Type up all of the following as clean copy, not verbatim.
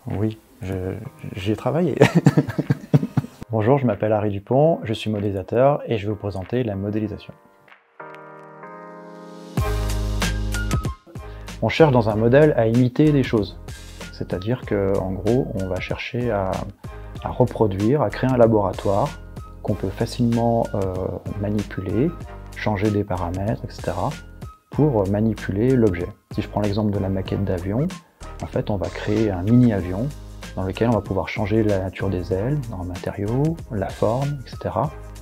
Oui, j'y ai travaillé. Bonjour, je m'appelle Harry Dupont, je suis modélisateur et je vais vous présenter la modélisation. On cherche dans un modèle à imiter des choses. C'est-à-dire qu'en gros, on va chercher à reproduire, à créer un laboratoire qu'on peut facilement manipuler, changer des paramètres, etc. pour manipuler l'objet. Si je prends l'exemple de la maquette d'avion, en fait, on va créer un mini-avion dans lequel on va pouvoir changer la nature des ailes, dans le matériau, la forme, etc.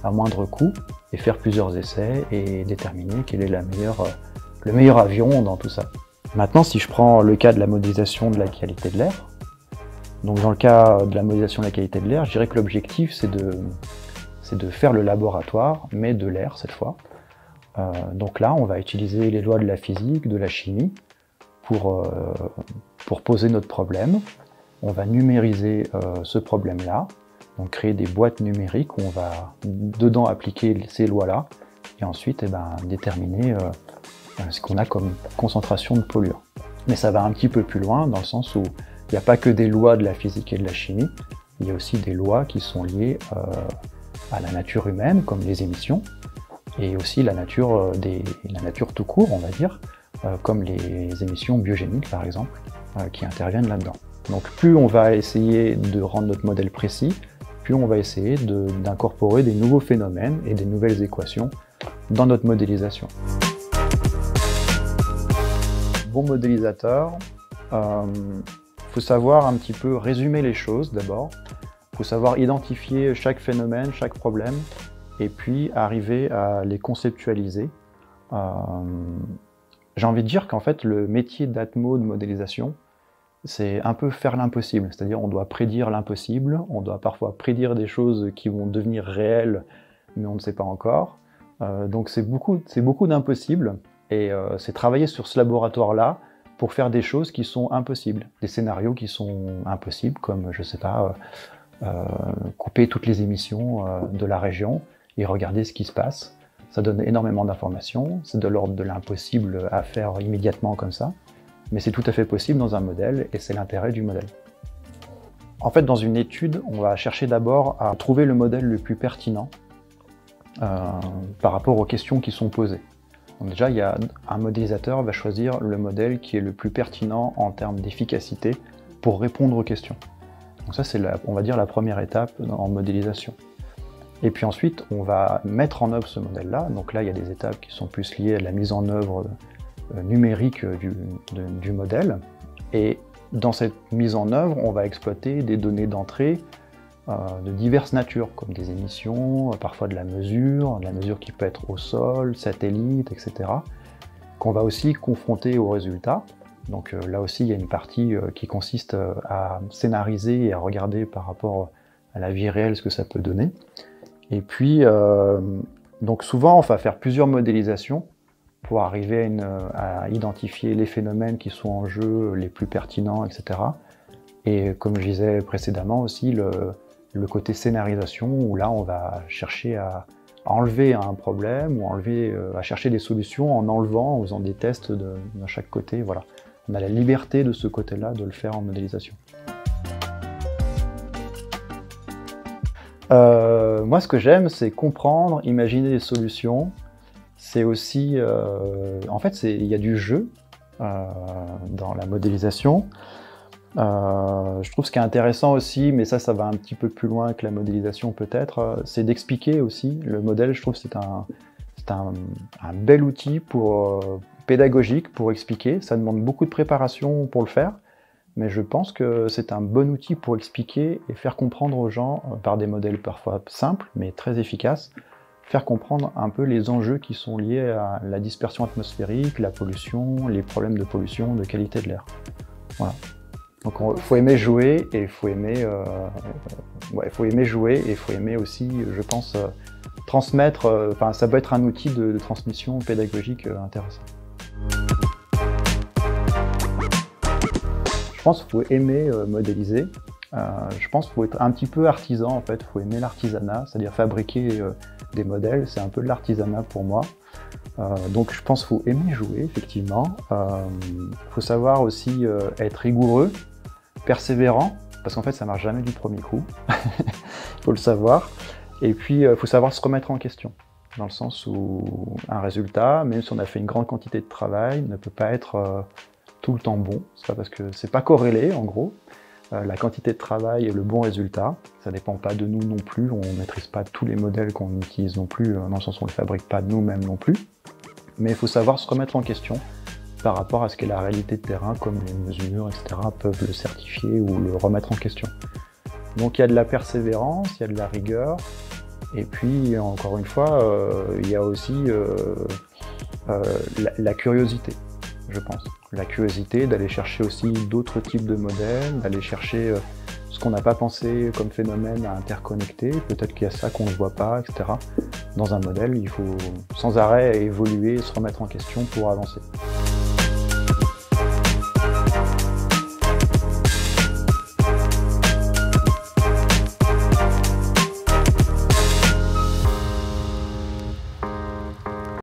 à moindre coût et faire plusieurs essais et déterminer quel est le meilleur avion dans tout ça. Maintenant, si je prends le cas de la modélisation de la qualité de l'air, donc dans le cas de la modélisation de la qualité de l'air, je dirais que l'objectif c'est de faire le laboratoire, mais de l'air cette fois. Donc là, on va utiliser les lois de la physique, de la chimie, pour poser notre problème. On va numériser ce problème-là, donc créer des boîtes numériques où on va dedans appliquer ces lois-là, et ensuite déterminer ce qu'on a comme concentration de polluants. Mais ça va un petit peu plus loin, dans le sens où il n'y a pas que des lois de la physique et de la chimie, il y a aussi des lois qui sont liées à la nature humaine, comme les émissions, et aussi la nature tout court, on va dire, comme les émissions biogéniques par exemple, qui interviennent là-dedans. Donc plus on va essayer de rendre notre modèle précis, plus on va essayer d'incorporer des nouveaux phénomènes et des nouvelles équations dans notre modélisation. Bon modélisateur, faut savoir un petit peu résumer les choses d'abord, il faut savoir identifier chaque phénomène, chaque problème, et puis arriver à les conceptualiser. J'ai envie de dire qu'en fait le métier d'ATMO de modélisation, c'est un peu faire l'impossible, c'est-à-dire on doit prédire l'impossible, on doit parfois prédire des choses qui vont devenir réelles, mais on ne sait pas encore. Donc c'est beaucoup d'impossibles, et c'est travailler sur ce laboratoire-là pour faire des choses qui sont impossibles, des scénarios qui sont impossibles, comme, je sais pas, couper toutes les émissions de la région et regarder ce qui se passe. Ça donne énormément d'informations, c'est de l'ordre de l'impossible à faire immédiatement comme ça, mais c'est tout à fait possible dans un modèle, et c'est l'intérêt du modèle. En fait, dans une étude, on va chercher d'abord à trouver le modèle le plus pertinent par rapport aux questions qui sont posées. Donc déjà, un modélisateur va choisir le modèle qui est le plus pertinent en termes d'efficacité pour répondre aux questions. Donc ça, c'est on va dire la première étape en modélisation. Et puis ensuite, on va mettre en œuvre ce modèle-là. Donc là, il y a des étapes qui sont plus liées à la mise en œuvre numérique du modèle. Et dans cette mise en œuvre, on va exploiter des données d'entrée de diverses natures, comme des émissions, parfois de la mesure qui peut être au sol, satellite, etc., qu'on va aussi confronter aux résultats. Donc là aussi, il y a une partie qui consiste à scénariser et à regarder par rapport à la vie réelle ce que ça peut donner. Et puis, donc souvent, on va faire plusieurs modélisations pour arriver à identifier les phénomènes qui sont en jeu, les plus pertinents, etc. Et comme je disais précédemment aussi, le côté scénarisation, où là, on va chercher à enlever un problème, ou à chercher des solutions en enlevant, en faisant des tests de chaque côté. Voilà. On a la liberté de ce côté-là de le faire en modélisation. Moi, ce que j'aime, c'est comprendre, imaginer des solutions. C'est aussi, en fait, il y a du jeu dans la modélisation. Je trouve ce qui est intéressant aussi, mais ça va un petit peu plus loin que la modélisation peut-être, c'est d'expliquer aussi le modèle. Je trouve que c'est un bel outil pédagogique pour expliquer. Ça demande beaucoup de préparation pour le faire, mais je pense que c'est un bon outil pour expliquer et faire comprendre aux gens, par des modèles parfois simples, mais très efficaces, faire comprendre un peu les enjeux qui sont liés à la dispersion atmosphérique, la pollution, les problèmes de pollution, de qualité de l'air. Voilà. Donc il faut aimer jouer, et il faut aimer jouer, et il faut aimer aussi, je pense, transmettre, ça peut être un outil de transmission pédagogique intéressant. Je pense qu'il faut aimer modéliser. Je pense qu'il faut être un petit peu artisan en fait, il faut aimer l'artisanat, c'est-à-dire fabriquer des modèles, c'est un peu de l'artisanat pour moi. Donc je pense qu'il faut aimer jouer, effectivement. Il faut savoir aussi être rigoureux. persévérant, parce qu'en fait ça marche jamais du premier coup, il faut le savoir, et puis il faut savoir se remettre en question, dans le sens où un résultat, même si on a fait une grande quantité de travail, ne peut pas être tout le temps bon. C'est pas parce que c'est pas corrélé en gros, la quantité de travail et le bon résultat, ça dépend pas de nous non plus, on maîtrise pas tous les modèles qu'on utilise non plus, dans le sens où on les fabrique pas nous-mêmes non plus, mais il faut savoir se remettre en question par rapport à ce qu'est la réalité de terrain, comme les mesures, etc., peuvent le certifier ou le remettre en question. Donc il y a de la persévérance, il y a de la rigueur, et puis encore une fois, il y a aussi la curiosité, je pense. La curiosité d'aller chercher aussi d'autres types de modèles, d'aller chercher ce qu'on n'a pas pensé comme phénomène à interconnecter, peut-être qu'il y a ça qu'on ne voit pas, etc. Dans un modèle, il faut sans arrêt évoluer et se remettre en question pour avancer.